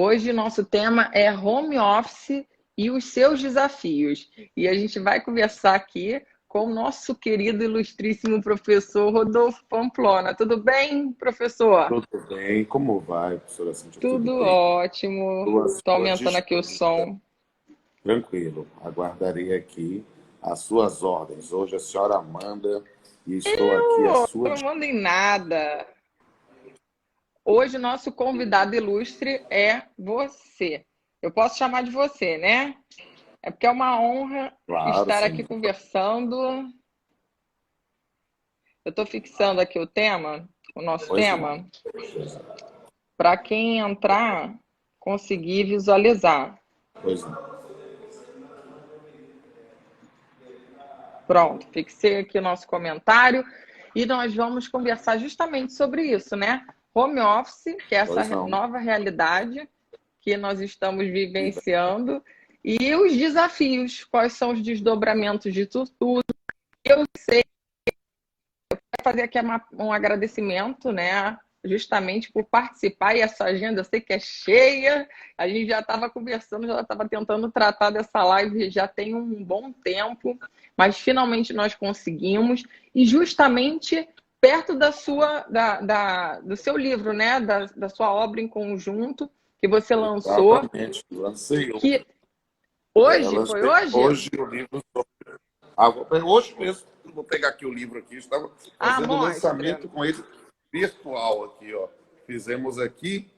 Hoje nosso tema é home office e os seus desafios. E a gente vai conversar aqui com o nosso querido, ilustríssimo professor Rodolfo Pamplona. Tudo bem, professor? Tudo bem, como vai, professora Cíntia? Tudo Tudo bem? ótimo. Estou à Estou sua aumentando aqui o disposição. som. Tranquilo, aguardarei aqui as suas ordens. Hoje a senhora manda e estou aqui à sua Eu não mando em nada. Hoje o nosso convidado ilustre é você. Eu posso chamar de você, né? É porque é uma honra Claro, estar aqui sem conversando. Eu estou fixando aqui o tema, o nosso Pois não. tema, para quem entrar conseguir visualizar. Pois não. Pronto, fixei aqui o nosso comentário e nós vamos conversar justamente sobre isso, né? Home office, que é essa Pois não. nova realidade que nós estamos vivenciando, e os desafios, quais são os desdobramentos de tudo. Eu sei, fazer aqui um agradecimento, né? Justamente por participar, e essa agenda eu sei que é cheia. A gente já estava conversando, já estava tentando tratar dessa live já tem um bom tempo, mas finalmente nós conseguimos, e justamente perto do seu livro, né? Da sua obra em conjunto que você lançou, Exatamente, lancei que hoje, foi lancei hoje? hoje o livro sobre... hoje mesmo, vou pegar aqui o livro aqui, estava Ah, fazendo o mostra. lançamento com ele virtual aqui, ó. Fizemos aqui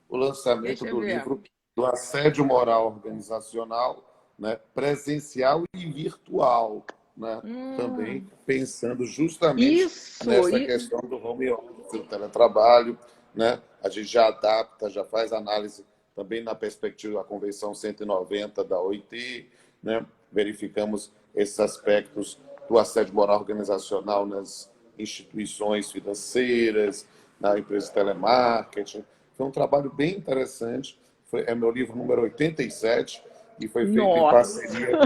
o lançamento Deixa eu do ver. livro do assédio moral organizacional, né, presencial e virtual, né, também pensando justamente Isso, nessa questão do home office, do teletrabalho, né, a gente já adapta, já faz análise também na perspectiva da Convenção 190 da OIT, né, verificamos esses aspectos do assédio moral organizacional nas instituições financeiras, na empresa de telemarketing. Foi um trabalho bem interessante. É meu livro número 87 e foi feito em nossa. parceria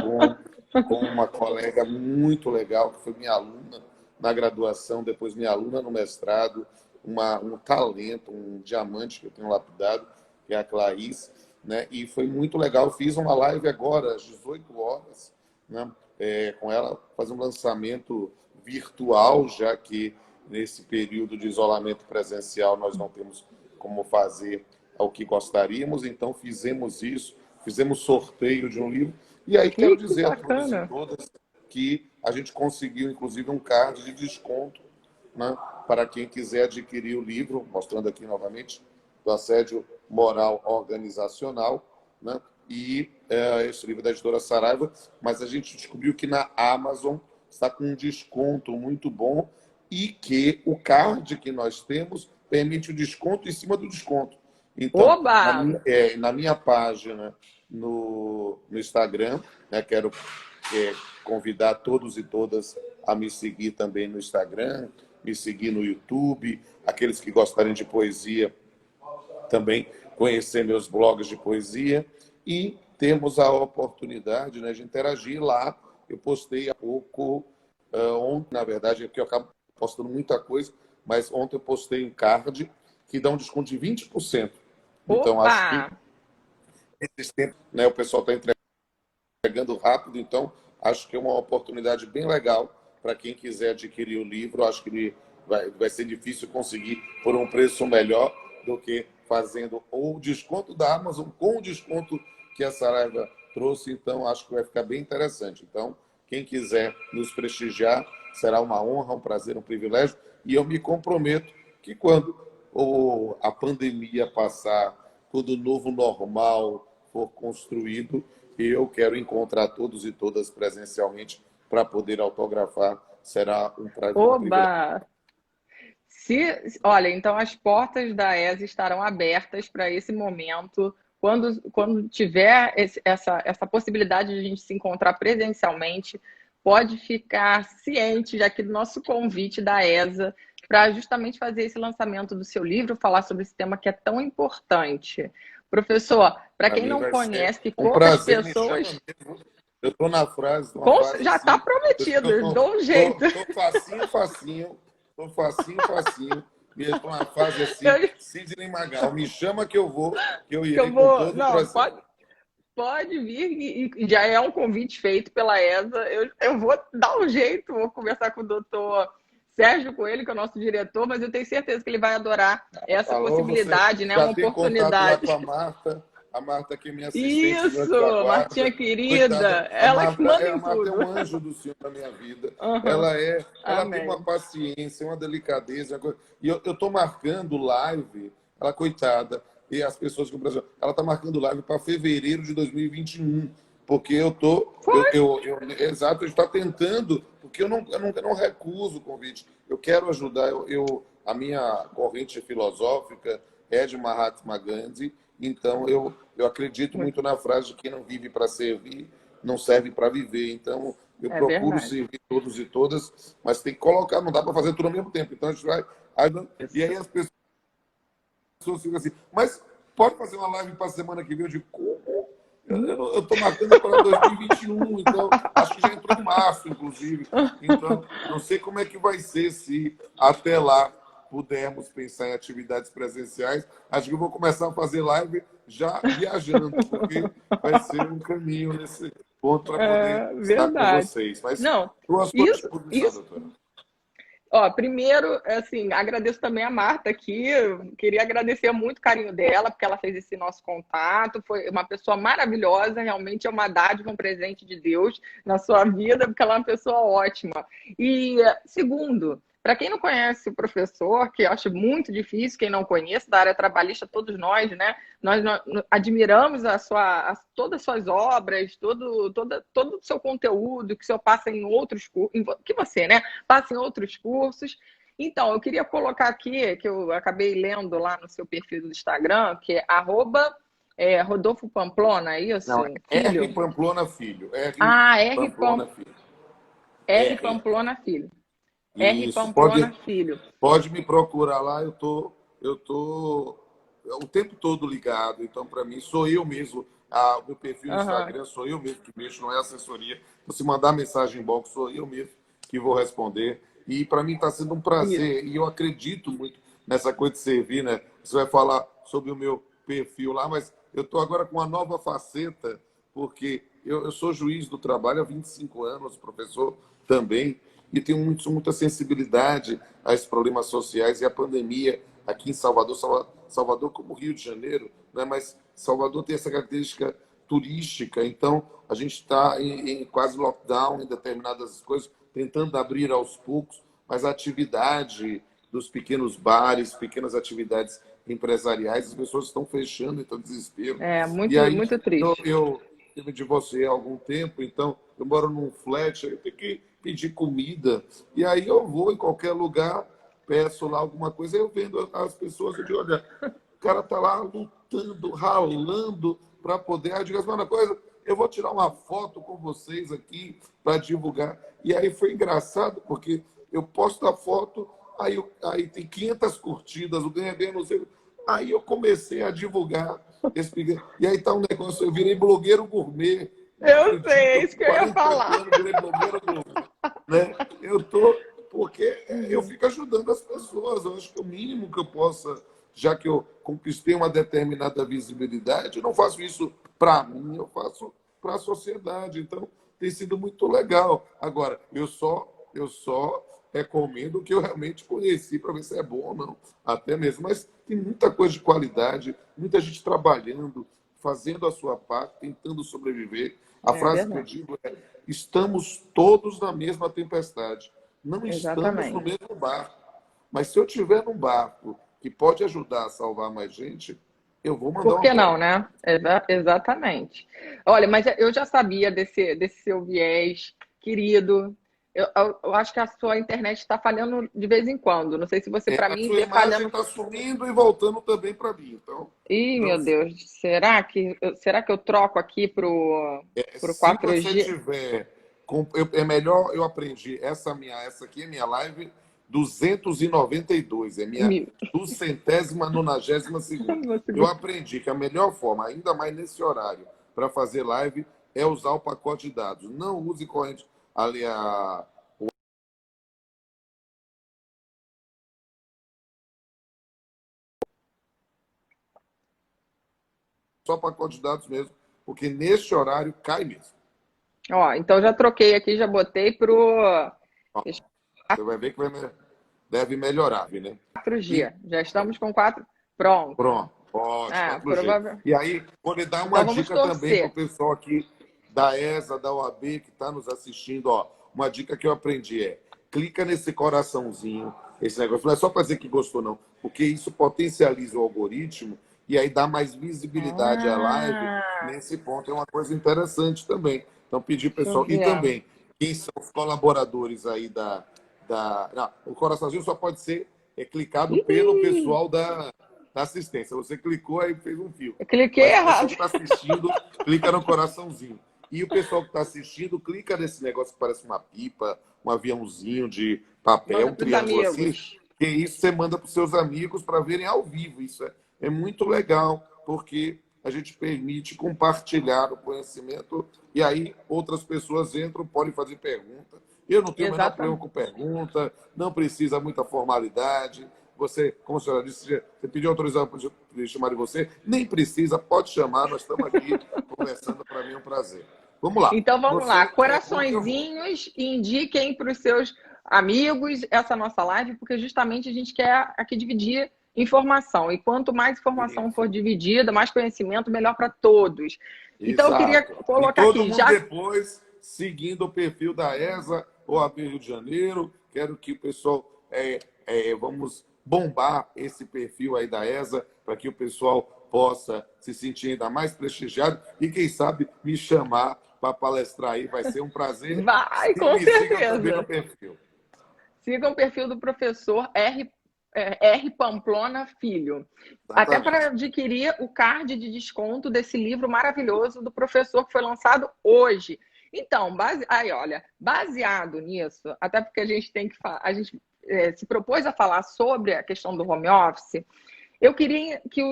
com uma colega muito legal, que foi minha aluna na graduação, depois minha aluna no mestrado, um talento, um diamante que eu tenho lapidado, que é a Clarice, né? E foi muito legal. Fiz uma live agora, às 18 horas, né? Com ela, fazer um lançamento virtual, já que nesse período de isolamento presencial nós não temos como fazer o que gostaríamos, então fizemos isso, fizemos sorteio de um livro, e aí quero Ih, que dizer a todos e bacana. todas que a gente conseguiu, inclusive, um card de desconto, né, para quem quiser adquirir o livro, mostrando aqui novamente, do assédio moral organizacional, né, e esse livro da editora Saraiva, mas a gente descobriu que na Amazon está com um desconto muito bom e que o card que nós temos permite o desconto em cima do desconto. Então, Oba! na minha página no Instagram, né, quero convidar todos e todas a me seguir também no Instagram, me seguir no YouTube, aqueles que gostarem de poesia também conhecer meus blogs de poesia, e temos a oportunidade, né, de interagir lá. Eu postei há pouco, ontem, na verdade, porque eu acabo postando muita coisa, mas ontem eu postei um card que dá um desconto de 20%. Então, acho que Opa! esses tempos, né, o pessoal está entregando rápido, então acho que é uma oportunidade bem legal para quem quiser adquirir o livro. Acho que ele vai ser difícil conseguir por um preço melhor do que fazendo o desconto da Amazon com o desconto que a Saraiva trouxe. Então, acho que vai ficar bem interessante. Então, quem quiser nos prestigiar, será uma honra, um prazer, um privilégio. E eu me comprometo que quando a pandemia passar, quando o novo normal for construído, eu quero encontrar todos e todas presencialmente para poder autografar. Será um privilégio. Oba! Olha, então as portas da ESA estarão abertas para esse momento. Quando tiver essa possibilidade de a gente se encontrar presencialmente, pode ficar ciente já aqui do nosso convite da ESA para justamente fazer esse lançamento do seu livro, falar sobre esse tema que é tão importante. Professor, para Para quem mim não vai ser conhece, que um poucas prazer, me chama pessoas. mesmo. Eu estou na numa fase Já está assim, prometido, eu dou um jeito. tô facinho, facinho, tô facinho, facinho, mesmo uma fase assim, Eu, Sidney Magal, me chama que eu vou, que eu que eu irei com vou. todo o Não, prazer. pode vir, e já é um convite feito pela ESA. Eu vou dar um jeito, vou conversar com o doutor Sérgio Coelho, que é o nosso diretor, mas eu tenho certeza que ele vai adorar essa Falou, você possibilidade, né? já Uma tem contato lá oportunidade. com a Marta que é minha assistente de Isso, anjo da guarda. Martinha querida, Coitada, ela que manda A em Marta é tudo. um anjo do Senhor na minha vida. Uhum. Ela tem uma Amém. paciência, uma delicadeza, e eu estou marcando live, ela coitada, e as pessoas que o Brasil, ela está marcando live para fevereiro de 2021, porque eu tô, exato, está tentando, porque eu não recuso o convite. Eu quero ajudar, a minha corrente filosófica é de Mahatma Gandhi, então eu acredito muito na frase de quem não vive para servir, não serve para viver. Então, eu É procuro verdade. servir todos e todas, mas tem que colocar, não dá para fazer tudo ao mesmo tempo. Então, a gente vai. E Isso. aí as pessoas ficam assim, mas pode fazer uma live para a semana que vem? Eu digo, como? Eu estou marcando para 2021, então acho que já entrou em março, inclusive. Então, não sei como é que vai ser se até lá pudermos pensar em atividades presenciais. Acho que eu vou começar a fazer live já viajando, porque vai ser um caminho nesse ponto para poder É estar com verdade. vocês. Mas Não, estou à sua isso, disposição, isso. doutora. Ó, primeiro, assim, agradeço também a Marta aqui. Eu queria agradecer muito o carinho dela, porque ela fez esse nosso contato. Foi uma pessoa maravilhosa, realmente é uma dádiva, um presente de Deus na sua vida, porque ela é uma pessoa ótima. E, segundo, para quem não conhece o professor, que eu acho muito difícil, quem não conhece, da área trabalhista, todos nós, né? Nós admiramos todas as suas obras, todo o seu conteúdo, que o senhor passa em outros cursos, que você, né? Passa em outros cursos. Então, eu queria colocar aqui, que eu acabei lendo lá no seu perfil do Instagram, que é Rodolfo Pamplona, é isso? Não, é R. Filho? Pamplona Filho. R. Ah, Pamplona Filho. R. R. Pamplona Filho. R. Isso, Pamplona Filho. pode me procurar lá, eu tô o tempo todo ligado, então para mim sou eu mesmo, o meu perfil no Aham, Instagram sou eu mesmo que mexo, não é assessoria. Então, se mandar mensagem em box, sou eu mesmo que vou responder. E para mim está sendo um isso. prazer, e eu acredito muito nessa coisa de servir, né? Você vai falar sobre o meu perfil lá, mas eu estou agora com uma nova faceta, porque eu sou juiz do trabalho há 25 anos, professor também, e tenho muita sensibilidade a esses problemas sociais, e a pandemia aqui em Salvador, Salvador como Rio de Janeiro, né? Mas Salvador tem essa característica turística, então a gente está em quase lockdown em determinadas coisas, tentando abrir aos poucos, mas a atividade dos pequenos bares, pequenas atividades empresariais, as pessoas estão fechando, então desespero. É E muito, aí muito eu, triste. eu tive de você há algum tempo, então eu moro num flat, eu tenho que pedir comida, e aí eu vou em qualquer lugar, peço lá alguma coisa, eu vendo as pessoas, eu digo, olha, o cara está lá lutando, ralando para poder. Aí eu digo assim, uma coisa, eu vou tirar uma foto com vocês aqui para divulgar. E aí foi engraçado, porque eu posto a foto, aí tem 500 curtidas, o ganha-ganha, não sei. Aí eu comecei a divulgar esse pequeno. E aí tá um negócio, eu virei blogueiro gourmet. Não Eu sei, acredito, é eu isso com que eu ia 48 falar. anos virei blogueiro gourmet. Né? Eu tô, porque eu fico ajudando as pessoas. Eu acho que o mínimo que eu possa, já que eu conquistei uma determinada visibilidade, eu não faço isso para mim, eu faço para a sociedade. Então, tem sido muito legal. Agora, eu só recomendo o que eu realmente conheci para ver se é bom ou não, até mesmo. Mas tem muita coisa de qualidade, muita gente trabalhando, fazendo a sua parte, tentando sobreviver. A É frase que eu verdade. digo é: estamos todos na mesma tempestade. Não estamos no Exatamente. mesmo barco. Mas se eu tiver num barco que pode ajudar a salvar mais gente, eu vou mandar Por um que não, autógrafo. né? Exatamente. Olha, mas eu já sabia desse seu viés, querido. Eu acho que a sua internet está falhando de vez em quando. Não sei se você, para A mim, sua vê imagem falhando. está sumindo e voltando também para mim. Então, Ih, não meu sei. Deus, será que eu troco aqui pro Se você 4G? tiver. É melhor, eu aprendi. Essa aqui é minha live 292. É minha Mil. duzentésima, nonagésima segunda. Eu aprendi que a melhor forma, ainda mais nesse horário, para fazer live é usar o pacote de dados. Não use corrente ali só pacote de dados mesmo, porque neste horário cai mesmo. Ó, então já troquei aqui, já botei pro Ó, você vai ver que deve melhorar, né? 4G. E Já estamos com 4. Pronto. pronto, ótimo, Ah, 4G. provável. E aí, vou lhe dar uma Então vamos dica também para o torcer. pessoal aqui da ESA, da OAB, que está nos assistindo. Ó, uma dica que eu aprendi é: clica nesse coraçãozinho, esse negócio. Não é só para dizer que gostou, não, porque isso potencializa o algoritmo e aí dá mais visibilidade à live. Ah, Nesse ponto é uma coisa interessante também. Então, pedir deixa eu pessoal. E ver. também, quem são os colaboradores aí Não, o coraçãozinho só pode ser clicado pelo Ih, pessoal da assistência. Você clicou, aí fez um fio. eu cliquei Mas o pessoal errado. que está assistindo, clica no coraçãozinho. E o pessoal que está assistindo, clica nesse negócio que parece uma pipa, um aviãozinho de papel, Manda um para os triângulo assim. amigos. Que isso você manda para os seus amigos para verem ao vivo. Isso é muito legal, porque a gente permite compartilhar o conhecimento e aí outras pessoas entram, podem fazer pergunta. Eu não tenho o menor problema Exatamente. com pergunta, não precisa muita formalidade. Você, como a senhora disse, você pediu autorização para chamar de você, nem precisa, pode chamar, nós estamos aqui conversando, para mim é um prazer. Vamos lá. Então vamos lá, Você, como que eu vou? coraçõezinhos, e indiquem para os seus amigos essa nossa live, porque justamente a gente quer aqui dividir informação. E quanto mais informação for Isso, dividida, mais conhecimento, melhor para todos. Então eu queria exato. E colocar todo aqui, mundo já depois seguindo o perfil da ESA ou a Rio de Janeiro. Quero que o pessoal vamos bombar esse perfil aí da ESA para que o pessoal possa se sentir ainda mais prestigiado e, quem sabe, me chamar para palestrar aí. Vai ser um prazer. vai, com Me sigam também no certeza. perfil. Sigam o perfil do professor R. Pamplona Filho. Até para Exatamente. adquirir o card de desconto desse livro maravilhoso do professor que foi lançado hoje. Então, olha, baseado nisso, até porque a gente tem que a gente se propôs a falar sobre a questão do home office, eu queria que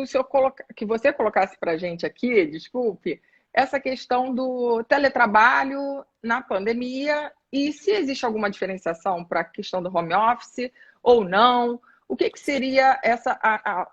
que você colocasse para a gente aqui, desculpe, essa questão do teletrabalho na pandemia e se existe alguma diferenciação para a questão do home office ou não. O que seria essa.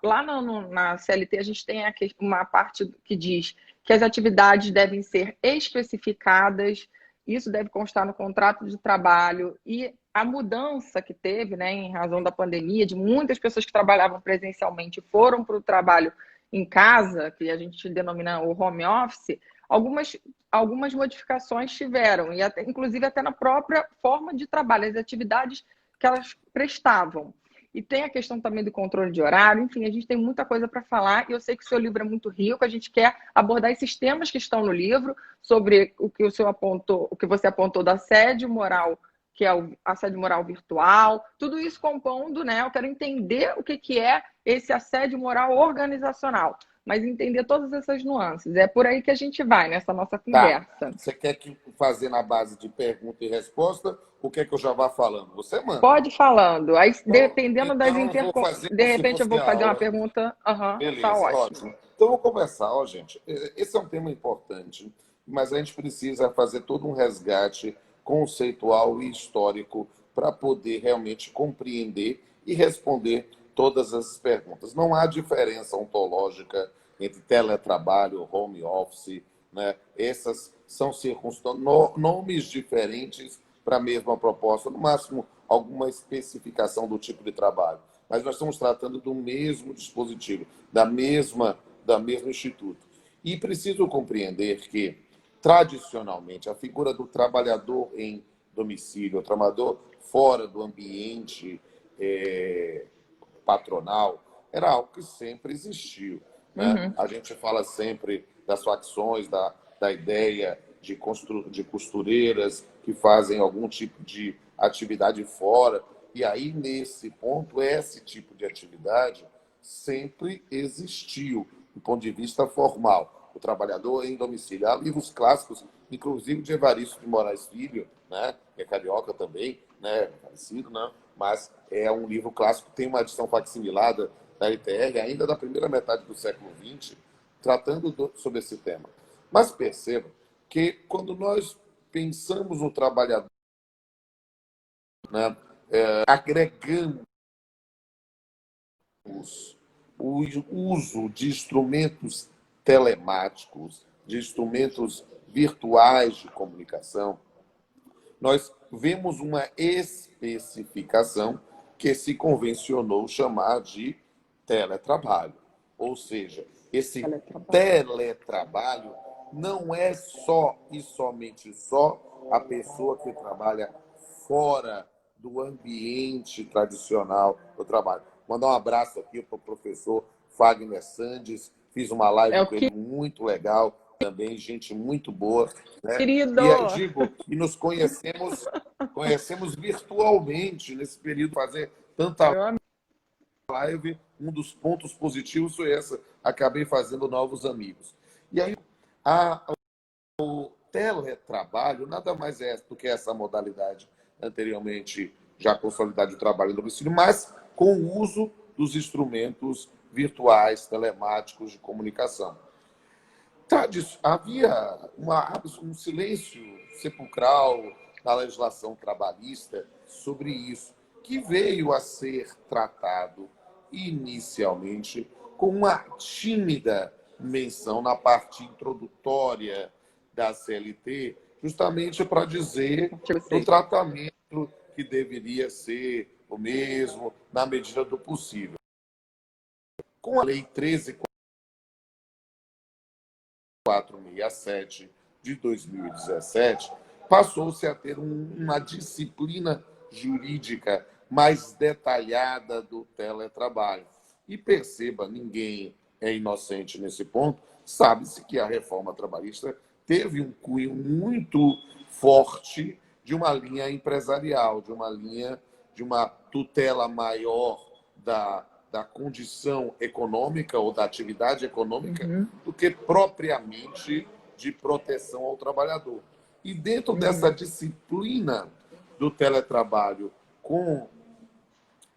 Lá na CLT a gente tem uma parte que diz que as atividades devem ser especificadas, isso deve constar no contrato de trabalho, e a mudança que teve, né, em razão da pandemia, de muitas pessoas que trabalhavam presencialmente foram para o trabalho em casa, que a gente denomina o home office, algumas modificações tiveram, e até, inclusive até na própria forma de trabalho, as atividades que elas prestavam. E tem a questão também do controle de horário, enfim, a gente tem muita coisa para falar, e eu sei que o seu livro é muito rico, a gente quer abordar esses temas que estão no livro, sobre o que o que você apontou do assédio moral, que é o assédio moral virtual, tudo isso compondo, né? Eu quero entender o que é esse assédio moral organizacional, mas entender todas essas nuances. É por aí que a gente vai nessa nossa Tá. conversa. Você quer fazer na base de pergunta e resposta? Ou quer que eu já vá falando? Você manda. Pode ir falando. Aí, dependendo das Então, eu vou fazer de como se repente eu fosse vou a fazer uma aula. pergunta. Aham, tá Beleza, ótimo. ótimo. Então, vou começar. Ó, gente, esse é um tema importante, mas a gente precisa fazer todo um resgate conceitual e histórico para poder realmente compreender e responder todas essas perguntas. Não há diferença ontológica entre teletrabalho, home office, né? Essas são nomes diferentes para a mesma proposta, no máximo alguma especificação do tipo de trabalho. Mas nós estamos tratando do mesmo dispositivo, da mesmo instituto. E preciso compreender que, tradicionalmente, a figura do trabalhador em domicílio, o trabalhador fora do ambiente patronal, era algo que sempre existiu. Né? Uhum. A gente fala sempre das facções, da ideia de costureiras que fazem algum tipo de atividade fora. E aí, nesse ponto, esse tipo de atividade sempre existiu, do ponto de vista formal. O trabalhador em domicílio. Há livros clássicos, inclusive de Evaristo de Moraes Filho, né? Que é carioca também, né? Parecido, né? Mas é um livro clássico, tem uma edição facsimilada da LTR, ainda da primeira metade do século XX, tratando sobre esse tema. Mas perceba que quando nós pensamos no trabalhador, né, agregamos o uso de instrumentos telemáticos, de instrumentos virtuais de comunicação, nós vemos uma especificação que se convencionou chamar de teletrabalho. Ou seja, esse teletrabalho não é só e somente só a pessoa que trabalha fora do ambiente tradicional do trabalho. Mandar um abraço aqui para o professor Fagner Sandes, fiz uma live com ele muito legal também, gente muito boa, né? Querido! E digo, e nos conhecemos virtualmente nesse período, fazer tanta live, um dos pontos positivos foi essa, acabei fazendo novos amigos. E aí, o teletrabalho nada mais é do que essa modalidade anteriormente já consolidada de trabalho no domicílio, mas com o uso dos instrumentos virtuais, telemáticos de comunicação. Havia um silêncio sepulcral na legislação trabalhista sobre isso, que veio a ser tratado inicialmente com uma tímida menção na parte introdutória da CLT, justamente para dizer do tratamento que deveria ser o mesmo, na medida do possível. Com a Lei 13.467 de 2017, passou-se a ter uma disciplina jurídica mais detalhada do teletrabalho. E perceba, ninguém é inocente nesse ponto, sabe-se que a reforma trabalhista teve um cunho muito forte de uma linha empresarial, de uma tutela maior da condição econômica ou da atividade econômica do que propriamente de proteção ao trabalhador. E dentro dessa disciplina do teletrabalho com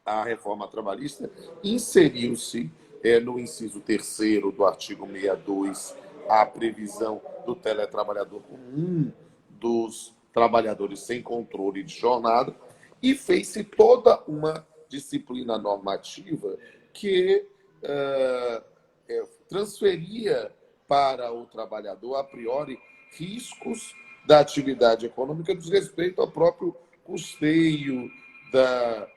a reforma trabalhista, inseriu-se no inciso 3º do artigo 62 a previsão do teletrabalhador como um dos trabalhadores sem controle de jornada e fez-se toda uma disciplina normativa que transferia para o trabalhador, a priori, riscos da atividade econômica diz respeito ao próprio custeio da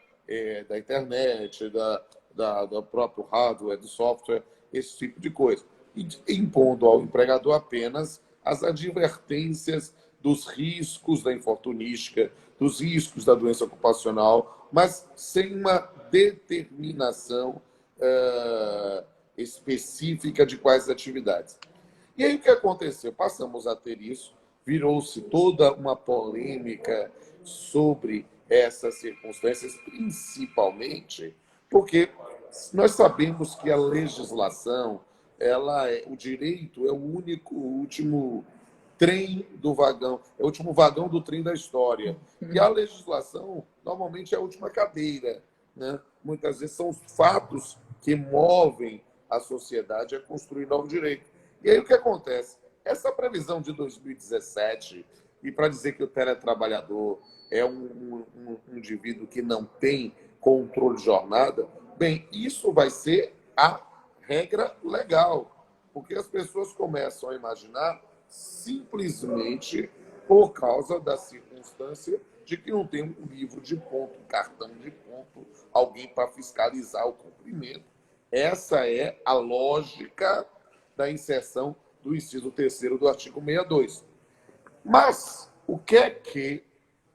internet, do próprio hardware, do software, esse tipo de coisa. E impondo ao empregador apenas as advertências dos riscos da infortunística, dos riscos da doença ocupacional, mas sem uma determinação específica de quais atividades. E aí o que aconteceu? Passamos a ter isso, virou-se toda uma polêmica sobre essas circunstâncias, principalmente porque nós sabemos que a legislação, o direito é o último trem do vagão, é o último vagão do trem da história. E a legislação, normalmente, é a última cadeira, né? Muitas vezes são os fatos que movem a sociedade a construir novo direito. E aí o que acontece? Essa previsão de 2017, e para dizer que o teletrabalhador é um indivíduo que não tem controle de jornada, bem, isso vai ser a regra legal, porque as pessoas começam a imaginar simplesmente por causa da circunstância de que não tem um livro de ponto, um cartão de ponto, alguém para fiscalizar o cumprimento. Essa é a lógica da inserção do inciso 3º do artigo 62. Mas o que é que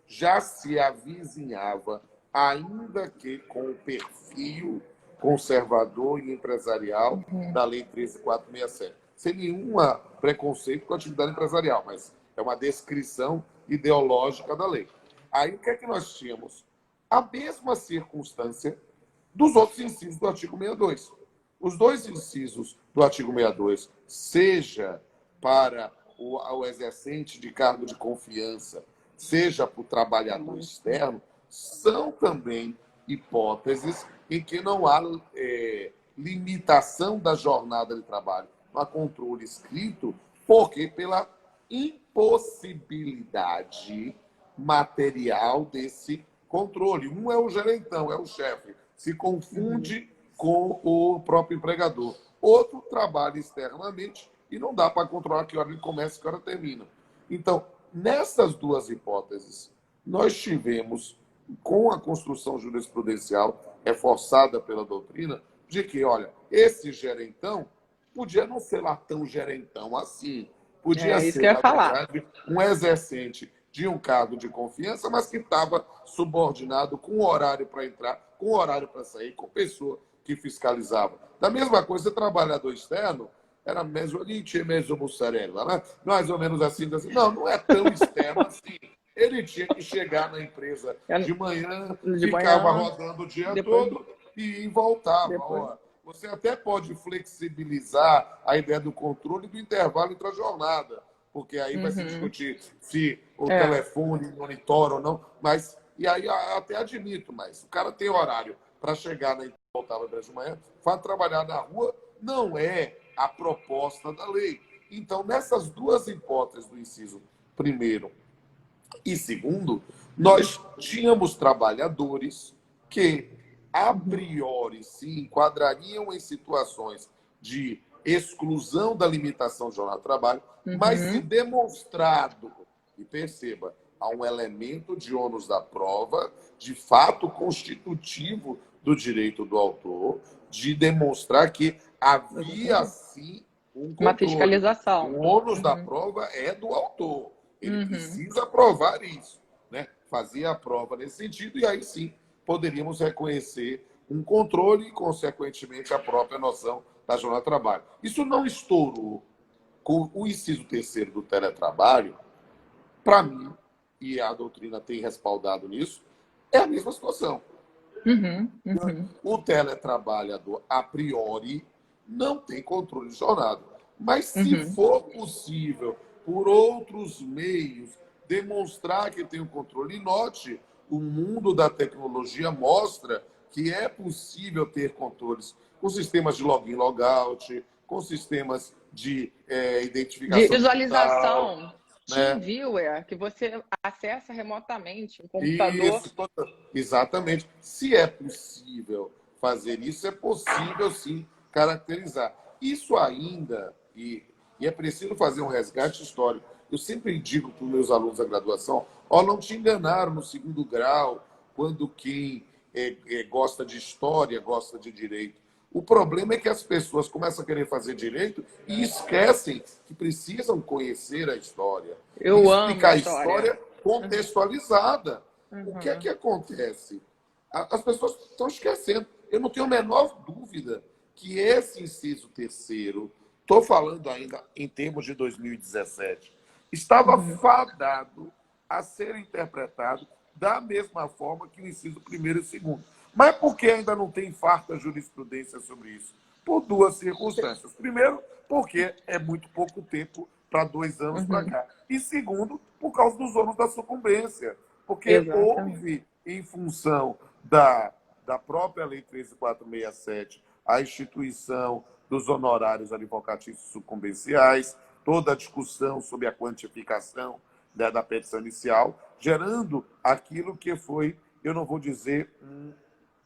já se avizinhava, ainda que com o perfil conservador e empresarial da Lei 13.467, sem nenhum preconceito com a atividade empresarial, mas é uma descrição ideológica da lei. Aí o que é que nós tínhamos? A mesma circunstância dos outros incisos do artigo 62. Os dois incisos do artigo 62, seja para o exercente de cargo de confiança, seja para o trabalhador externo, são também hipóteses em que não há limitação da jornada de trabalho, não há controle escrito, porque pela impossibilidade material desse controle. Um é o gerentão, é o chefe, se confunde com o próprio empregador. outro trabalha externamente e não dá para controlar que hora ele começa e que hora termina. Então, nessas duas hipóteses, nós tivemos, com a construção jurisprudencial reforçada pela doutrina, de que, olha, esse gerentão podia não ser lá tão gerentão assim. Podia É isso que ser, eu ia na falar. verdade, um exercente de um cargo de confiança, mas que estava subordinado com horário para entrar, com horário para sair, com pessoa que fiscalizava. Da mesma coisa, trabalhador externo era mesolite, mesomussarela, né? Mais ou menos assim. Não, não é tão externo assim. Ele tinha que chegar na empresa de manhã, De ficava manhã, rodando o dia depois, todo e voltava. depois. Ó, você até pode flexibilizar a ideia do controle do intervalo entre a jornada, porque aí vai se Uhum. discutir se o É. telefone monitora ou não, mas e aí eu até admito, mas o cara tem horário para chegar na voltava de manhã, para trabalhar na rua não é a proposta da lei. Então, nessas duas hipóteses do inciso primeiro e segundo, nós tínhamos trabalhadores que, a priori, se enquadrariam em situações de exclusão da limitação do jornal de trabalho, mas se Uhum. demonstrado, e perceba, há um elemento de ônus da prova, de fato constitutivo do direito do autor, de demonstrar que havia, sim, um Uma controle. fiscalização. O ônus da Uhum. prova é do autor. Ele Uhum. precisa provar isso, né? Fazia a prova nesse sentido e aí sim poderíamos reconhecer um controle e, consequentemente, a própria noção da jornada de trabalho. Isso não estourou com o inciso terceiro do teletrabalho, para mim, e a doutrina tem respaldado nisso, é a mesma situação. Uhum. Uhum. O teletrabalhador, a priori, não tem controle de jornada. Mas se Uhum. for possível, por outros meios, demonstrar que tem o controle, e note, o mundo da tecnologia mostra que é possível ter controles com sistemas de login, logout, com sistemas de De identificação digital, visualização, né? TeamViewer, que você acessa remotamente, um computador. Isso, exatamente. Se é possível fazer isso, é possível sim caracterizar. Isso ainda, e é preciso fazer um resgate histórico. Eu sempre digo para os meus alunos da graduação: ó, não te enganaram no segundo grau, quando quem gosta de história, gosta de direito. O problema é que as pessoas começam a querer fazer direito e esquecem que precisam conhecer a história e Eu amo explicar a história. história contextualizada. O que é Uhum. que acontece? As pessoas estão esquecendo. Eu não tenho a menor dúvida que esse inciso terceiro, estou falando ainda em termos de 2017, estava Uhum. fadado a ser interpretado da mesma forma que o inciso primeiro e segundo. Mas por que ainda não tem farta jurisprudência sobre isso? Por duas circunstâncias. Primeiro, porque é muito pouco tempo para 2 anos para Uhum. cá. E segundo, por causa dos ônus da sucumbência. Porque Exatamente. houve, em função da própria Lei 13.467, a instituição dos honorários advocatícios sucumbenciais, toda a discussão sobre a quantificação, né, da petição inicial, gerando aquilo que foi, eu não vou dizer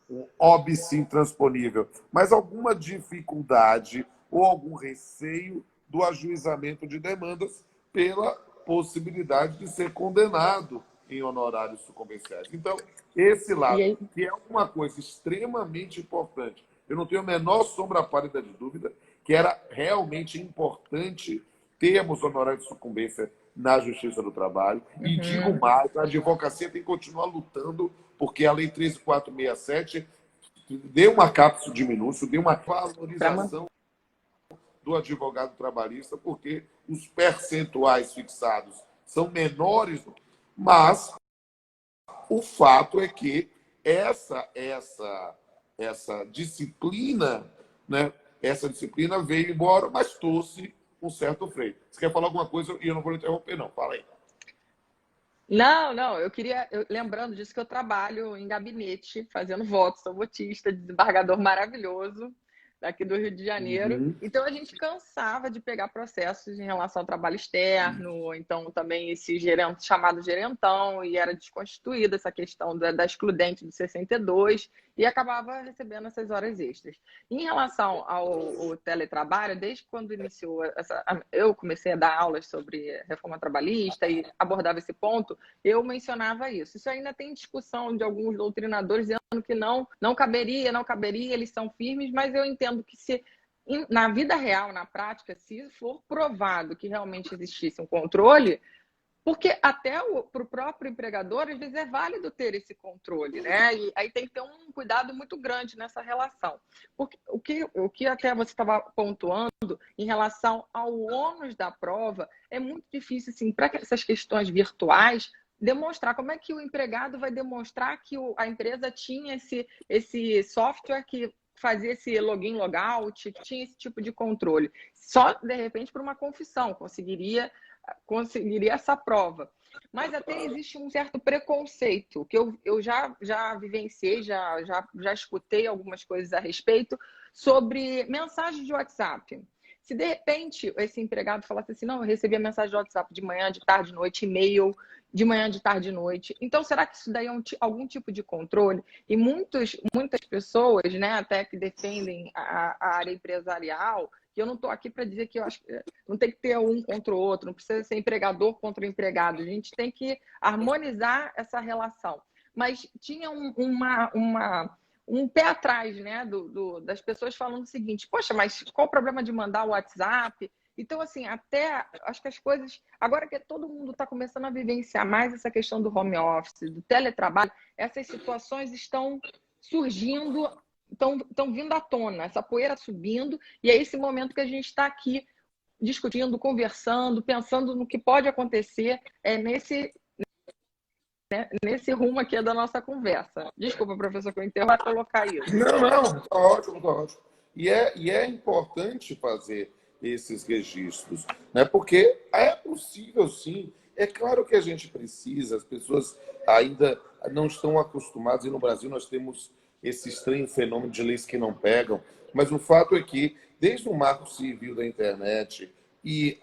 um óbice intransponível, mas alguma dificuldade ou algum receio do ajuizamento de demandas pela possibilidade de ser condenado em honorários sucumbenciais. Então, esse E lado, aí, que é uma coisa extremamente importante, eu não tenho a menor sombra pálida de dúvida que era realmente importante termos honorários de sucumbência na Justiça do Trabalho. E digo uhum. mais, a advocacia tem que continuar lutando, porque a Lei 13.467 deu uma cápsula de minúcio, deu uma Pra valorização do advogado trabalhista, porque os percentuais fixados são menores, mas o fato é que essa disciplina, né, essa disciplina veio embora, mas trouxe um certo freio. Você quer falar alguma coisa e eu não vou lhe interromper, não. Fala aí. Não, não, eu queria, lembrando disso que eu trabalho em gabinete, fazendo votos, sou votista, desembargador maravilhoso daqui do Rio de Janeiro. Uhum. Então a gente cansava de pegar processos em relação ao trabalho externo, ou então também esse gerente chamado gerentão, e era desconstituída essa questão da excludente do 62. e acabava recebendo essas horas extras. Em relação ao teletrabalho, desde quando iniciou eu comecei a dar aulas sobre reforma trabalhista e abordava esse ponto, eu mencionava isso. Isso ainda tem discussão de alguns doutrinadores dizendo que não caberia, eles são firmes, mas eu entendo que se na vida real, na prática, se for provado que realmente existisse um controle, porque até para o próprio empregador, às vezes é válido ter esse controle, né? E aí tem que ter um cuidado muito grande nessa relação. Porque o que até você estava pontuando em relação ao ônus da prova, é muito difícil, assim, para essas questões virtuais, demonstrar como é que o empregado vai demonstrar que a empresa tinha esse software que fazia esse login, logout, que tinha esse tipo de controle. Só, de repente, por uma confissão, conseguiria essa prova. Mas até existe um certo preconceito, que eu já vivenciei, já escutei algumas coisas a respeito, sobre mensagem de WhatsApp. Se de repente esse empregado falasse assim, não, eu recebi a mensagem de WhatsApp de manhã, de tarde, de noite, e-mail de manhã, de tarde, de noite. Então, será que isso daí é algum tipo de controle? E muitas pessoas, né, até que defendem a área empresarial, que eu não estou aqui para dizer que eu acho que não tem que ter um contra o outro, não precisa ser empregador contra o empregado, a gente tem que harmonizar essa relação. Mas tinha um pé atrás, né, das pessoas falando o seguinte, poxa, mas qual o problema de mandar o WhatsApp? Então, assim, até acho que as coisas, agora que todo mundo está começando a vivenciar mais essa questão do home office, do teletrabalho, essas situações estão surgindo, estão vindo à tona, essa poeira subindo, e é esse momento que a gente está aqui discutindo, conversando, pensando no que pode acontecer nesse rumo aqui da nossa conversa. Desculpa, professor, que eu interrompo para colocar isso. Não, está ótimo, está ótimo. E é importante fazer esses registros, né? Porque é possível, sim. É claro que a gente precisa, as pessoas ainda não estão acostumadas, e no Brasil nós temos esse estranho fenômeno de leis que não pegam, mas o fato é que, desde o Marco Civil da Internet e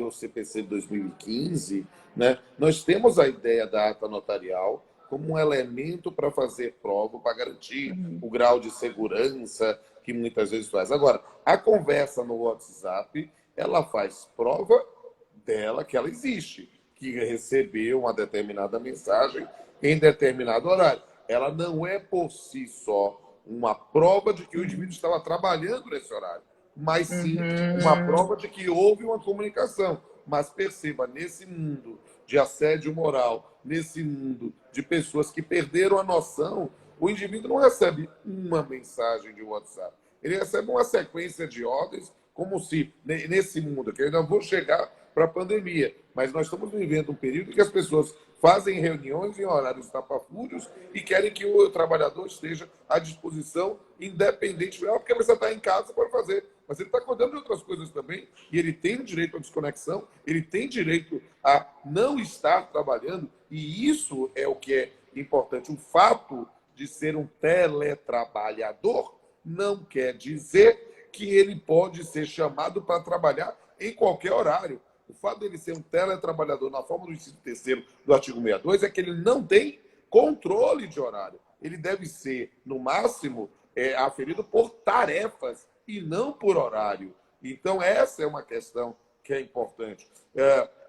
o CPC de 2015, né, nós temos a ideia da ata notarial como um elemento para fazer prova, para garantir o grau de segurança que muitas vezes faz. Agora, a conversa no WhatsApp, ela faz prova dela que ela existe, que recebeu uma determinada mensagem em determinado horário. Ela não é por si só uma prova de que o indivíduo estava trabalhando nesse horário, mas sim uma prova de que houve uma comunicação. Mas perceba, nesse mundo de assédio moral, nesse mundo de pessoas que perderam a noção, o indivíduo não recebe uma mensagem de WhatsApp. Ele recebe uma sequência de ordens, como se, nesse mundo, que eu ainda vou chegar para a pandemia, mas nós estamos vivendo um período em que as pessoas fazem reuniões em horários estapafúrdios e querem que o trabalhador esteja à disposição, independente, porque você está em casa para fazer. Mas ele está cuidando de outras coisas também, e ele tem o direito à desconexão, ele tem direito a não estar trabalhando, e isso é o que é importante. O fato de ser um teletrabalhador não quer dizer que ele pode ser chamado para trabalhar em qualquer horário. O fato dele ser um teletrabalhador na forma do inciso 3º do artigo 62 é que ele não tem controle de horário. Ele deve ser, no máximo, aferido por tarefas e não por horário. Então, essa é uma questão que é importante.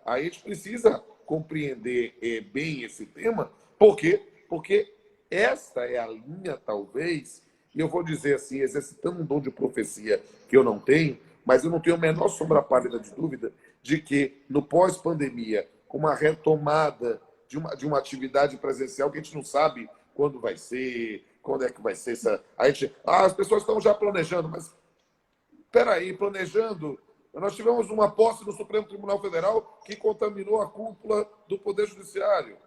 A gente precisa compreender bem esse tema, porque esta é a linha, talvez, e eu vou dizer assim, exercitando um dom de profecia que eu não tenho, mas eu não tenho a menor sombra pálida de dúvida de que, no pós-pandemia, com uma retomada de uma atividade presencial que a gente não sabe quando vai ser, quando é que vai ser essa... as pessoas estão já planejando, mas espera aí, planejando... Nós tivemos uma posse no Supremo Tribunal Federal que contaminou a cúpula do Poder Judiciário.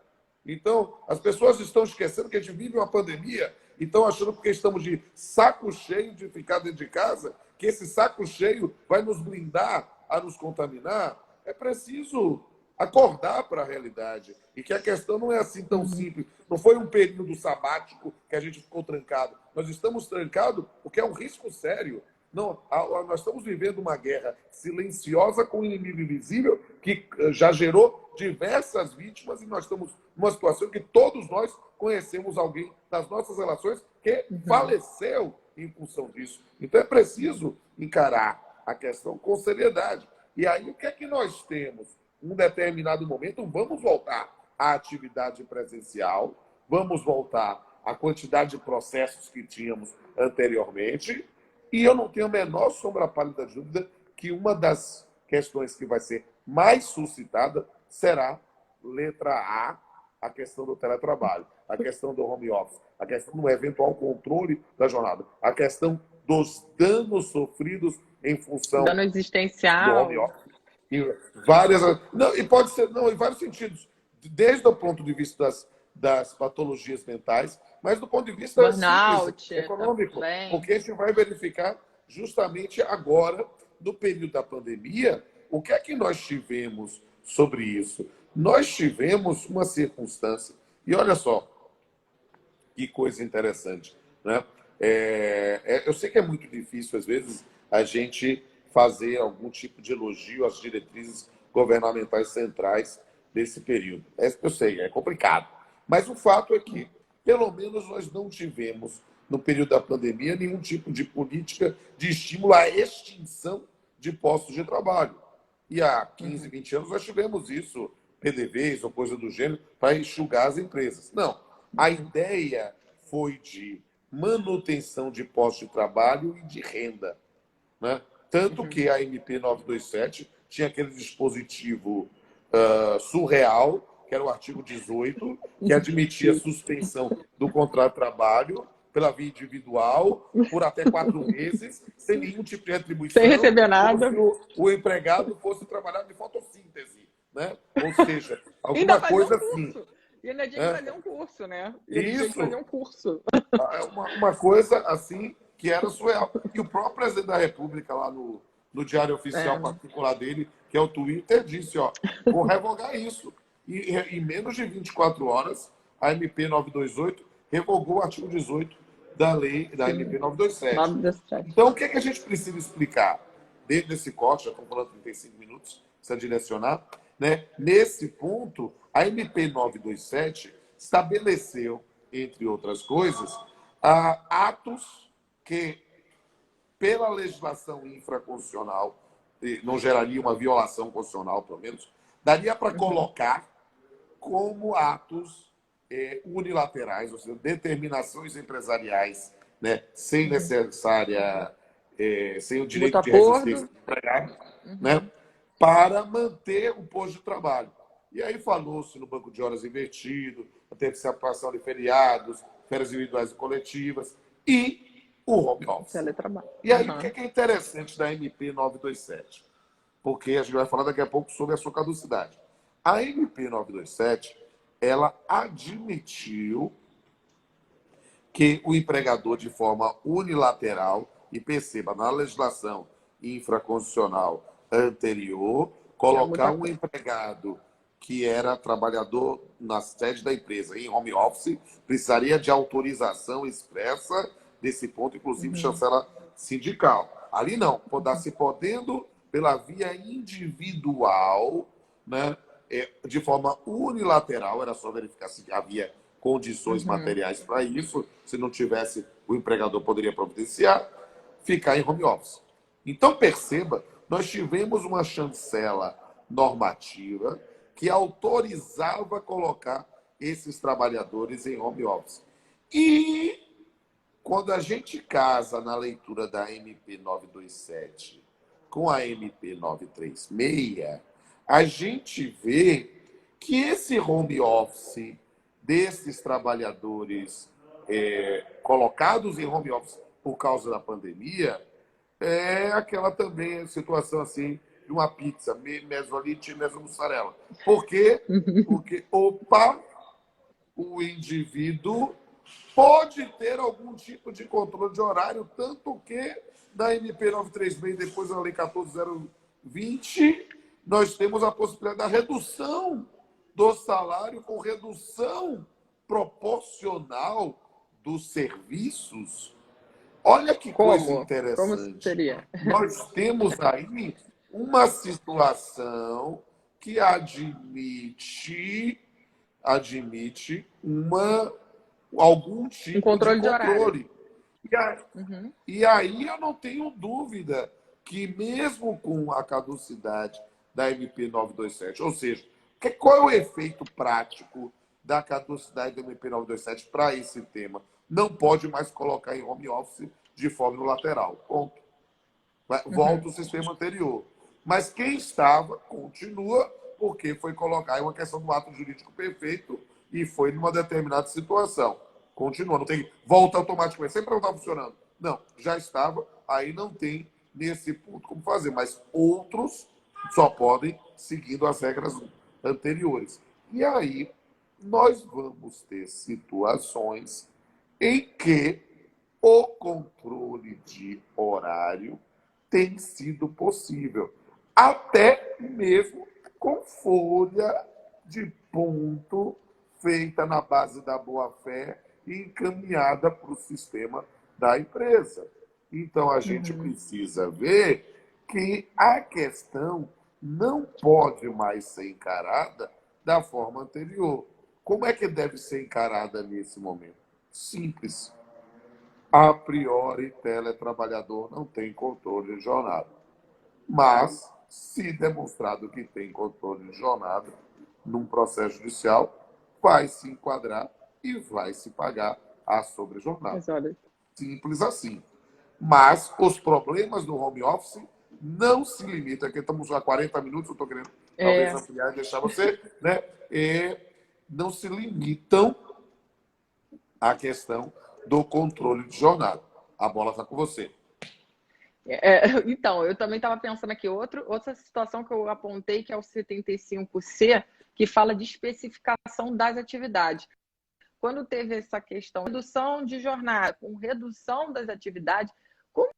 Então, as pessoas estão esquecendo que a gente vive uma pandemia e estão achando, porque estamos de saco cheio de ficar dentro de casa, que esse saco cheio vai nos blindar a nos contaminar. É preciso acordar para a realidade e que a questão não é assim tão simples. Não foi um período sabático que a gente ficou trancado. Nós estamos trancados porque é um risco sério. Não, nós estamos vivendo uma guerra silenciosa com um inimigo invisível que já gerou diversas vítimas e nós estamos numa situação que todos nós conhecemos alguém das nossas relações que porque faleceu em função disso. Então é preciso encarar a questão com seriedade. E aí o que é que nós temos? Em um determinado momento, vamos voltar à atividade presencial, vamos voltar à quantidade de processos que tínhamos anteriormente, e eu não tenho a menor sombra pálida de dúvida que uma das questões que vai ser mais suscitada será, letra a questão do teletrabalho, a questão do home office, a questão do eventual controle da jornada, a questão dos danos sofridos em função Dano do home existencial, office. E várias. Não, e pode ser, não, em vários sentidos. Desde o ponto de vista das patologias mentais, mas do ponto de vista simples, burnout econômico. também. Porque a gente vai verificar justamente agora, no período da pandemia, o que é que nós tivemos sobre isso? Nós tivemos uma circunstância, e olha só, que coisa interessante, né? Eu sei que é muito difícil, às vezes, a gente fazer algum tipo de elogio às diretrizes governamentais centrais desse período. Eu sei, é complicado. Mas o fato é que, pelo menos, nós não tivemos, no período da pandemia, nenhum tipo de política de estímulo à extinção de postos de trabalho. E há 15, 20 anos nós tivemos isso, PDVs ou coisa do gênero, para enxugar as empresas. Não. A ideia foi de manutenção de postos de trabalho e de renda, né? Tanto que a MP 927 tinha aquele dispositivo surreal, que era o artigo 18, que admitia suspensão do contrato de trabalho pela via individual por até 4 meses, sem nenhum tipo de retribuição, Sem receber como nada. se o empregado fosse trabalhar de fotossíntese, né? Ou seja, Ainda alguma fazer um coisa assim. curso. E ainda tinha que Né? fazer um curso, né? E ele tinha que fazer Isso um curso. é uma coisa assim que era surreal. E o próprio presidente da República, lá no diário oficial É. particular dele, que é o Twitter, disse: ó, vou revogar isso. E em menos de 24 horas, a MP 928 revogou o artigo 18 da lei da Sim. MP 927. 927. Então, o que é que a gente precisa explicar? Dentro desse corte, já estamos falando 35 minutos, precisa direcionar, né? Nesse ponto, a MP 927 estabeleceu, entre outras coisas, atos que, pela legislação infraconstitucional, não geraria uma violação constitucional, pelo menos, daria para colocar como atos unilaterais, ou seja, determinações empresariais, né, sem necessária, sem o direito Muito de resistência acordo. do empregado, né, para manter o posto de trabalho. E aí falou-se no banco de horas invertido, antecipação de feriados, férias individuais e coletivas e o home office. Teletrabalho. E aí, o que é interessante da MP 927? Porque a gente vai falar daqui a pouco sobre a sua caducidade. A MP 927, ela admitiu que o empregador, de forma unilateral, e perceba, na legislação infraconstitucional anterior, colocar um empregado que era trabalhador na sede da empresa em home office, precisaria de autorização expressa desse ponto, inclusive chancela sindical. Ali não, se podendo, pela via individual, né, de forma unilateral, era só verificar se havia condições materiais para isso, se não tivesse, o empregador poderia providenciar, ficar em home office. Então, perceba, nós tivemos uma chancela normativa que autorizava colocar esses trabalhadores em home office. E quando a gente casa na leitura da MP 927 com a MP 936, a gente vê que esse home office desses trabalhadores colocados em home office por causa da pandemia é aquela também situação assim de uma pizza, mesolite e mesomussarela. Por quê? Porque, o indivíduo pode ter algum tipo de controle de horário, tanto que na MP 936, depois na Lei 14.020, nós temos a possibilidade da redução do salário com redução proporcional dos serviços. Olha que coisa interessante. Como seria? Nós temos aí uma situação que admite uma algum Um tipo de controle de horário. controle. E aí, Uhum. e aí eu não tenho dúvida que mesmo com a caducidade da MP 927, ou seja, qual é o efeito prático da caducidade da MP 927 para esse tema? Não pode mais colocar em home office de forma unilateral. Ponto. Uhum. Volta o sistema anterior. Mas quem estava, continua, porque foi colocar uma questão do ato jurídico perfeito e foi numa determinada situação. Continua, não tem volta automaticamente. Sempre não está funcionando. Não, já estava, aí não tem nesse ponto como fazer. Mas outros só podem seguindo as regras anteriores. E aí nós vamos ter situações em que o controle de horário tem sido possível, até mesmo com folha de ponto feita na base da boa-fé e encaminhada para o sistema da empresa. Então, a gente Uhum. precisa ver que a questão não pode mais ser encarada da forma anterior. Como é que deve ser encarada nesse momento? Simples. A priori, teletrabalhador não tem controle de jornada. Mas, se demonstrado que tem controle de jornada num processo judicial, vai se enquadrar e vai se pagar a sobrejornada. As horas. Simples assim. Mas os problemas do home office não se limitam. Aqui estamos a 40 minutos, eu estou querendo talvez É. ampliar e deixar você, né? E não se limitam à questão do controle de jornada. A bola está com você. Então, eu também estava pensando aqui, outra situação que eu apontei, que é o 75C, que fala de especificação das atividades. Quando teve essa questão de redução de jornada, com redução das atividades, como,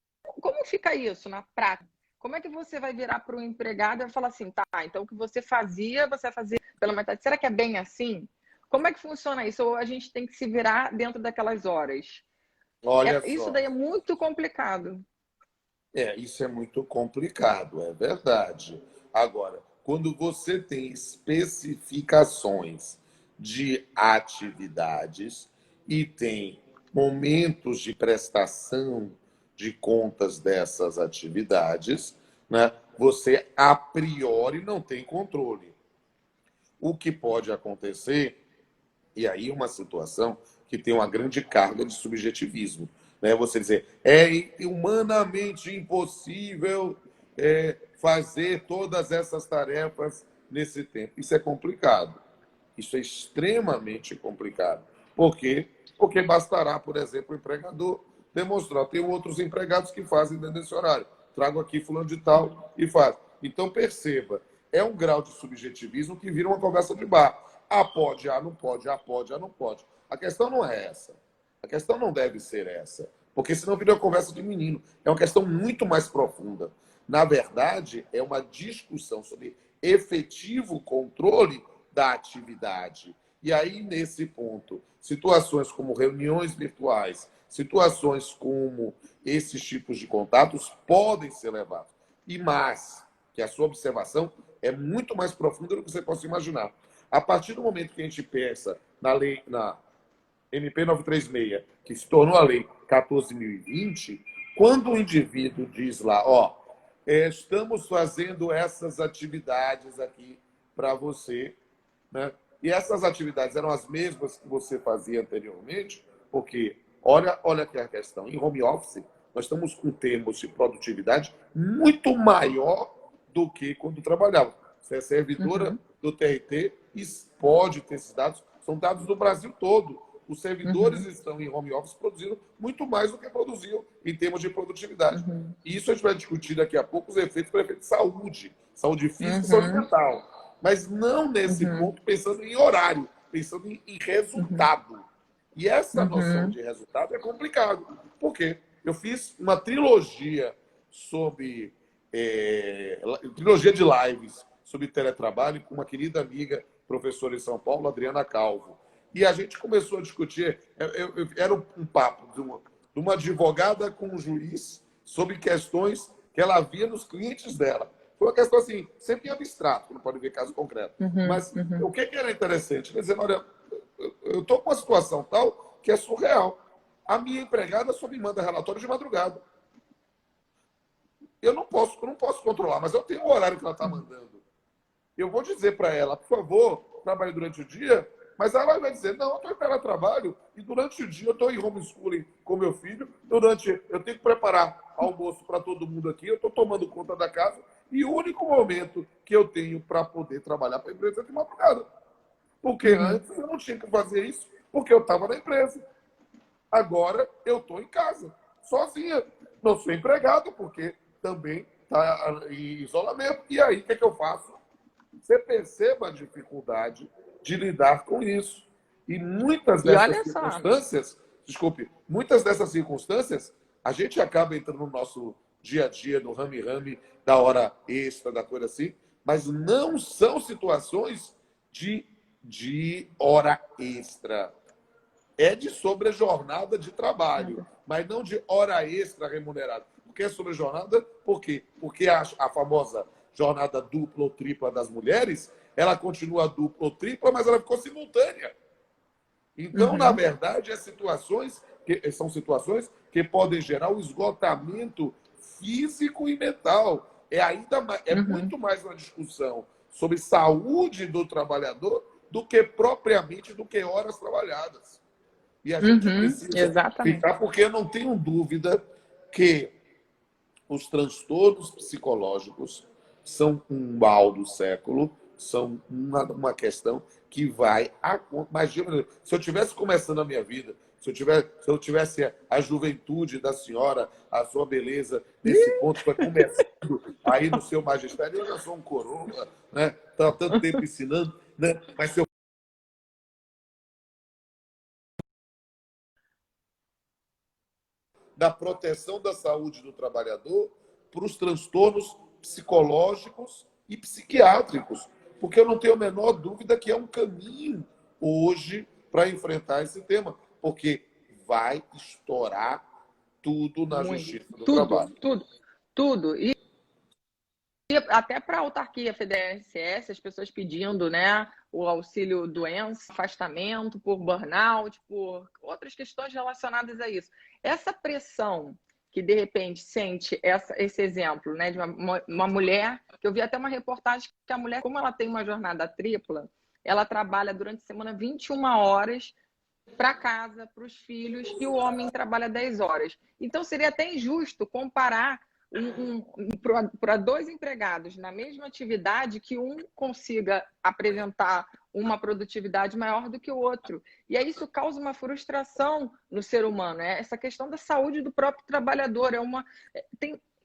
como fica isso na prática? Como é que você vai virar para o empregado e falar assim, tá, então o que você fazia, você vai fazer pela metade. Será que é bem assim? Como é que funciona isso? Ou a gente tem que se virar dentro daquelas horas? Olha Isso só. daí é muito complicado. Isso é muito complicado, é verdade. Agora, quando você tem especificações de atividades e tem momentos de prestação de contas dessas atividades, né, você a priori não tem controle. O que pode acontecer, e aí uma situação que tem uma grande carga de subjetivismo, né? Você dizer, é humanamente impossível fazer todas essas tarefas nesse tempo. Isso é complicado. Isso é extremamente complicado. Por quê? Porque bastará, por exemplo, o empregador demonstrar. Tem outros empregados que fazem dentro desse horário. Trago aqui fulano de tal e faz. Então, perceba, é um grau de subjetivismo que vira uma conversa de bar. Ah, pode, ah, não pode, ah, pode, ah, não pode. A questão não é essa. A questão não deve ser essa. Porque senão vira uma conversa de menino. É uma questão muito mais profunda. Na verdade, é uma discussão sobre efetivo controle da atividade. E aí, nesse ponto, situações como reuniões virtuais, situações como esses tipos de contatos podem ser levados. E mais, que a sua observação é muito mais profunda do que você possa imaginar. A partir do momento que a gente pensa na lei, na MP 936, que se tornou a lei 14.020, quando o indivíduo diz lá, ó, estamos fazendo essas atividades aqui para você, né? E essas atividades eram as mesmas que você fazia anteriormente, porque olha aqui a questão. Em home office, nós estamos com termos de produtividade muito maior do que quando trabalhava. Você é servidora Uhum, do TRT e pode ter esses dados, são dados do Brasil todo. Os servidores uhum, estão em home office produzindo muito mais do que produziam em termos de produtividade. uhum, E isso a gente vai discutir daqui a pouco, os efeitos para efeito de saúde, saúde física e saúde uhum, mental. Mas não nesse uhum, ponto pensando em horário, pensando em uhum, resultado. E essa noção uhum, de resultado é complicado. Por quê? Eu fiz uma trilogia sobre trilogia de lives sobre teletrabalho com uma querida amiga, professora em São Paulo, Adriana Calvo. E a gente começou a discutir, era um papo de uma advogada com um juiz sobre questões que ela via nos clientes dela. Foi uma questão assim, sempre em abstrato, não pode ver caso concreto. uhum, Mas uhum, o que era interessante? Quer dizer, olha, eu estou com uma situação tal que é surreal. A minha empregada só me manda relatório de madrugada. Eu não posso controlar, mas eu tenho o horário que ela está mandando. Eu vou dizer para ela, por favor, trabalhe durante o dia, mas ela vai dizer, não, eu estou em teletrabalho e durante o dia eu estou em homeschooling com meu filho, eu tenho que preparar almoço para todo mundo aqui, eu estou tomando conta da casa e o único momento que eu tenho para poder trabalhar para a empresa é de madrugada. Porque antes eu não tinha que fazer isso, porque eu estava na empresa. Agora eu estou em casa, sozinha. Não sou empregado, porque também está em isolamento. E aí, o que eu faço? Você perceba a dificuldade de lidar com isso. E muitas E dessas olha só, circunstâncias, desculpe, muitas dessas circunstâncias, a gente acaba entrando no nosso dia a dia, no rame-rame, da hora extra, da coisa assim, mas não são situações de hora extra. É de sobrejornada de trabalho, mas não de hora extra remunerada. Por que é sobrejornada? Por quê? Porque a famosa jornada dupla ou tripla das mulheres, ela continua dupla ou tripla, mas ela ficou simultânea. Então, na verdade, são situações que podem gerar um esgotamento físico e mental. É muito mais uma discussão sobre saúde do trabalhador do que propriamente do que horas trabalhadas. E a gente precisa exatamente. ficar, porque eu não tenho dúvida que os transtornos psicológicos são um mal do século, são uma questão que vai... Imagina, se eu tivesse começando a minha vida, se eu tivesse a juventude da senhora, a sua beleza, nesse ponto, foi começando aí no seu magistério, eu já sou um coroa, né? Estava tanto tempo ensinando, né? Mas se eu da proteção da saúde do trabalhador para os transtornos psicológicos e psiquiátricos, porque eu não tenho a menor dúvida que é um caminho hoje para enfrentar esse tema, porque vai estourar tudo na Muito. justiça do Tudo, trabalho. tudo, tudo. E até para a autarquia FDSS, as pessoas pedindo, né, o auxílio doença, afastamento por burnout, por outras questões relacionadas a isso. Essa pressão que, de repente, sente esse exemplo, né, de uma mulher, que eu vi até uma reportagem que a mulher, como ela tem uma jornada tripla, ela trabalha durante a semana 21 horas para casa, para os filhos, e o homem trabalha 10 horas. Então, seria até injusto comparar para dois empregados na mesma atividade que um consiga apresentar uma produtividade maior do que o outro. E aí isso causa uma frustração no ser humano. Né? Essa questão da saúde do próprio trabalhador.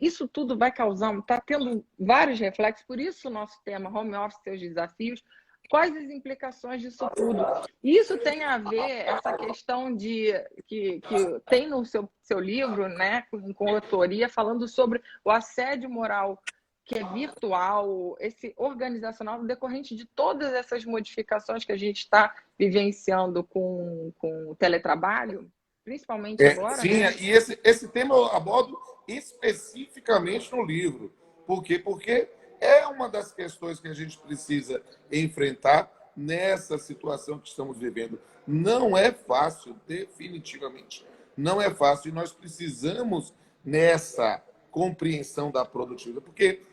Isso tudo vai causar, está tendo vários reflexos, por isso o nosso tema, home office, seus desafios. Quais as implicações disso tudo? Isso tem a ver, essa questão que tem no seu livro, né, com autoria, falando sobre o assédio moral, que é virtual, esse organizacional, decorrente de todas essas modificações que a gente está vivenciando com o teletrabalho, principalmente agora, Sim, né? e esse tema eu abordo especificamente no livro. Por quê? Porque é uma das questões que a gente precisa enfrentar nessa situação que estamos vivendo. Não é fácil, definitivamente. Não é fácil. E nós precisamos, nessa compreensão da produtividade, porque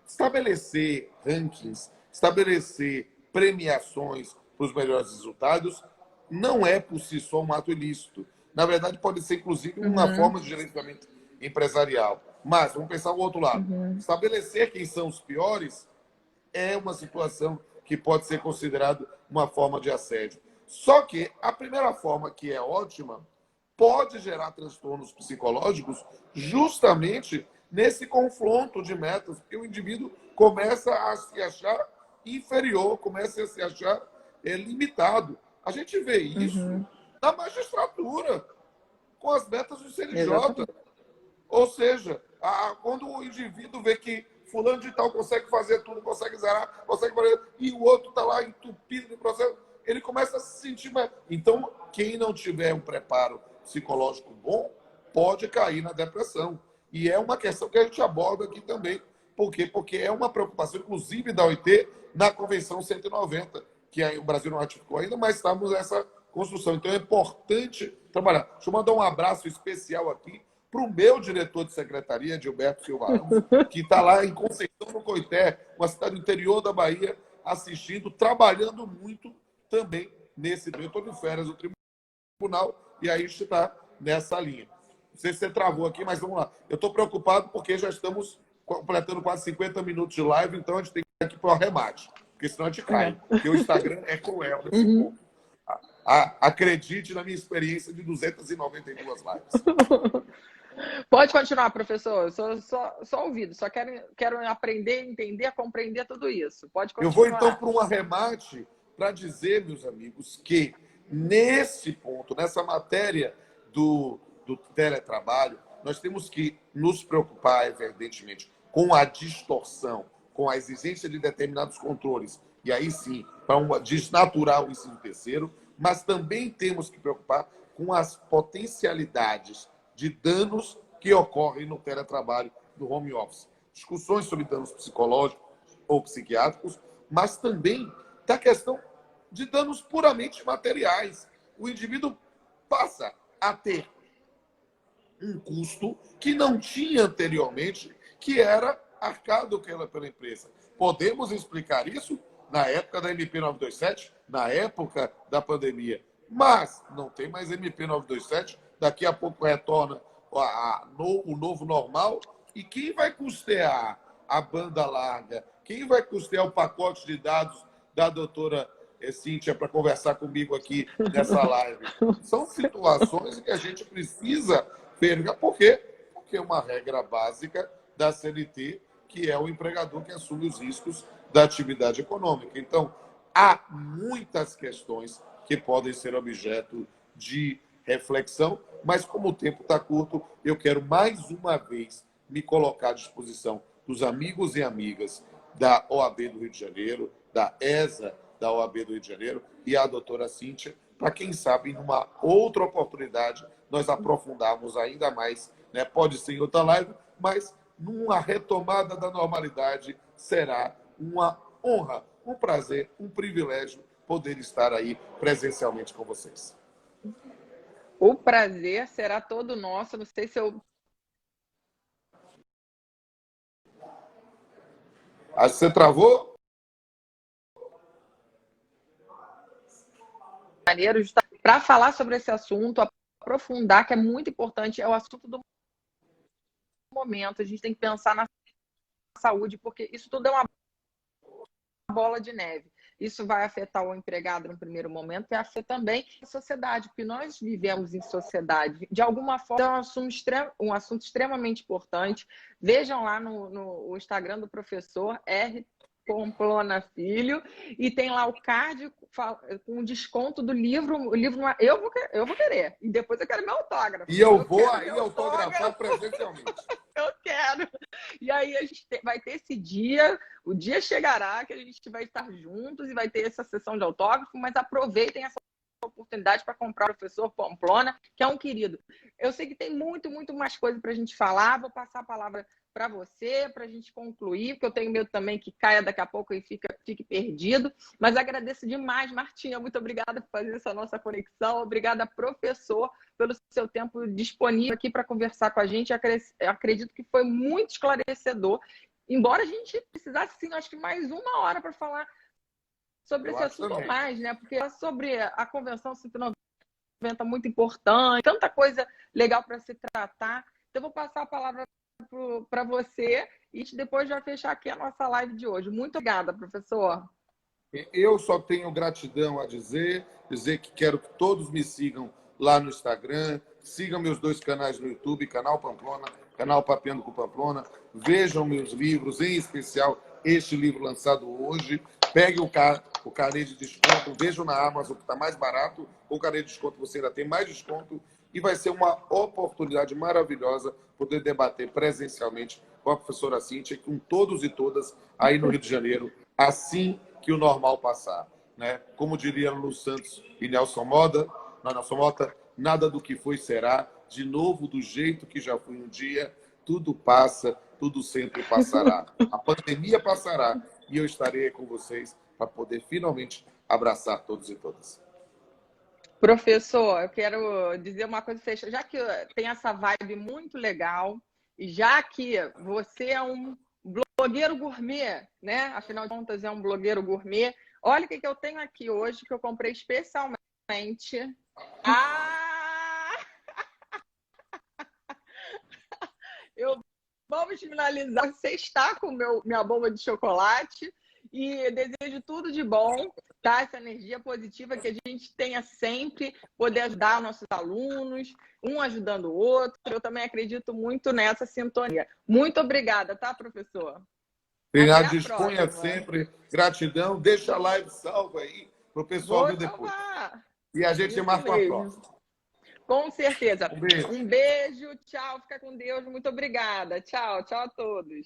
estabelecer rankings, estabelecer premiações para os melhores resultados, não é por si só um ato ilícito. Na verdade, pode ser, inclusive, uma forma de gerenciamento empresarial. Mas, vamos pensar o outro lado. Estabelecer quem são os piores é uma situação que pode ser considerada uma forma de assédio. Só que a primeira forma, que é ótima, pode gerar transtornos psicológicos justamente nesse confronto de metas, porque o indivíduo começa a se achar inferior, começa a se achar limitado. A gente vê isso na magistratura, com as metas do CNJ. Exatamente. Ou seja, quando o indivíduo vê que fulano de tal consegue fazer tudo, consegue zerar, consegue fazer, e o outro está lá entupido no processo, ele começa a se sentir mais. Então, quem não tiver um preparo psicológico bom, pode cair na depressão. E é uma questão que a gente aborda aqui também. Por quê? Porque é uma preocupação, inclusive, da OIT na Convenção 190, que aí o Brasil não ratificou ainda, mas estamos nessa construção. Então, é importante trabalhar. Deixa eu mandar um abraço especial aqui para o meu diretor de secretaria, Gilberto Silva Ramos, que está lá em Conceição do Coité, uma cidade do interior da Bahia, assistindo, trabalhando muito também nesse. Eu estou de férias no tribunal e aí a gente está nessa linha. Não sei se você travou aqui, mas vamos lá. Eu estou preocupado porque já estamos completando quase 50 minutos de live, então a gente tem que ir aqui para o arremate, porque senão a gente cai. Porque o Instagram é cruel nesse ponto. Acredite na minha experiência de 292 lives. Pode continuar, professor. Eu só ouvido. Só quero aprender, entender, compreender tudo isso. Pode continuar. Eu vou, então, para um arremate para dizer, meus amigos, que nesse ponto, nessa matéria do teletrabalho, nós temos que nos preocupar, evidentemente, com a distorção, com a exigência de determinados controles, e aí sim, para desnaturar o ensino terceiro, mas também temos que preocupar com as potencialidades de danos que ocorrem no teletrabalho, no home office. Discussões sobre danos psicológicos ou psiquiátricos, mas também da questão de danos puramente materiais. O indivíduo passa a ter um custo que não tinha anteriormente, que era arcado pela empresa. Podemos explicar isso na época da MP 927, na época da pandemia, mas não tem mais MP 927, daqui a pouco retorna o novo normal, e quem vai custear a banda larga? Quem vai custear o pacote de dados da doutora Cíntia para conversar comigo aqui nessa live? São situações que a gente precisa ver. Por quê? Porque é uma regra básica da CLT, que é o empregador que assume os riscos da atividade econômica. Então, há muitas questões que podem ser objeto de reflexão, mas como o tempo está curto, eu quero mais uma vez me colocar à disposição dos amigos e amigas da OAB do Rio de Janeiro, da ESA da OAB do Rio de Janeiro e a doutora Cíntia, para quem sabe, numa outra oportunidade, nós aprofundarmos ainda mais, né? Pode ser em outra live, mas numa retomada da normalidade será uma honra, um prazer, um privilégio poder estar aí presencialmente com vocês. O prazer será todo nosso. Não sei se eu... Acho que você travou? Para falar sobre esse assunto, aprofundar, que é muito importante, é o assunto do momento. A gente tem que pensar na saúde, porque isso tudo é uma bola de neve. Isso vai afetar o empregado no primeiro momento e afeta também a sociedade, porque nós vivemos em sociedade. De alguma forma, é um assunto extremamente importante. Vejam lá no Instagram do professor R. Pamplona Filho, e tem lá o card com desconto do livro. O livro eu vou querer. E depois eu quero meu autógrafo. E eu vou aí autografar presencialmente. Eu quero. E aí a gente vai ter esse dia, o dia chegará que a gente vai estar juntos e vai ter essa sessão de autógrafo, mas aproveitem essa oportunidade para comprar o professor Pamplona, que é um querido. Eu sei que tem muito mais coisa para a gente falar. Vou passar a palavra para você, para a gente concluir, porque eu tenho medo também que caia daqui a pouco e fique perdido. Mas agradeço demais, Martinha. Muito obrigada por fazer essa nossa conexão. Obrigada, professor, pelo seu tempo disponível aqui para conversar com a gente. Eu acredito que foi muito esclarecedor. Embora a gente precisasse, sim, acho que mais uma hora para falar sobre esse assunto ou mais, né? Porque sobre a Convenção 190 muito importante, tanta coisa legal para se tratar. Então, eu vou passar a palavra para você e depois já fechar aqui a nossa live de hoje. Muito obrigada, professor. Eu só tenho gratidão a dizer que quero que todos me sigam lá no Instagram, sigam meus 2 canais no YouTube, canal Pamplona, canal Papeando com Pamplona, vejam meus livros, em especial este livro lançado hoje, pegue o carnê de desconto, vejam na Amazon que está mais barato, com o carnê de desconto você ainda tem mais desconto, e vai ser uma oportunidade maravilhosa poder debater presencialmente com a professora Cíntia e com todos e todas aí no Rio de Janeiro, assim que o normal passar, né? Como diria Lulu Santos e Nelson Mota, nada do que foi será, de novo do jeito que já foi um dia, tudo passa, tudo sempre passará. A pandemia passará e eu estarei com vocês para poder finalmente abraçar todos e todas. Professor, eu quero dizer uma coisa, já que tem essa vibe muito legal, e já que você é um blogueiro gourmet, né? Afinal de contas, é um blogueiro gourmet. Olha o que eu tenho aqui hoje, que eu comprei especialmente. Ah! Eu Vamos finalizar. Você está com minha bomba de chocolate e desejo tudo de bom, tá? Essa energia positiva que a gente tenha sempre, poder ajudar nossos alunos, um ajudando o outro. Eu também acredito muito nessa sintonia. Muito obrigada, tá, professor? Até a Disponha próxima. sempre. Gratidão. Deixa a live salva aí para o pessoal Vou ver depois. salvar. E a gente Isso marca uma mesmo. próxima. Com certeza. Um beijo. Um beijo, tchau, fica com Deus. Muito obrigada. Tchau, tchau a todos.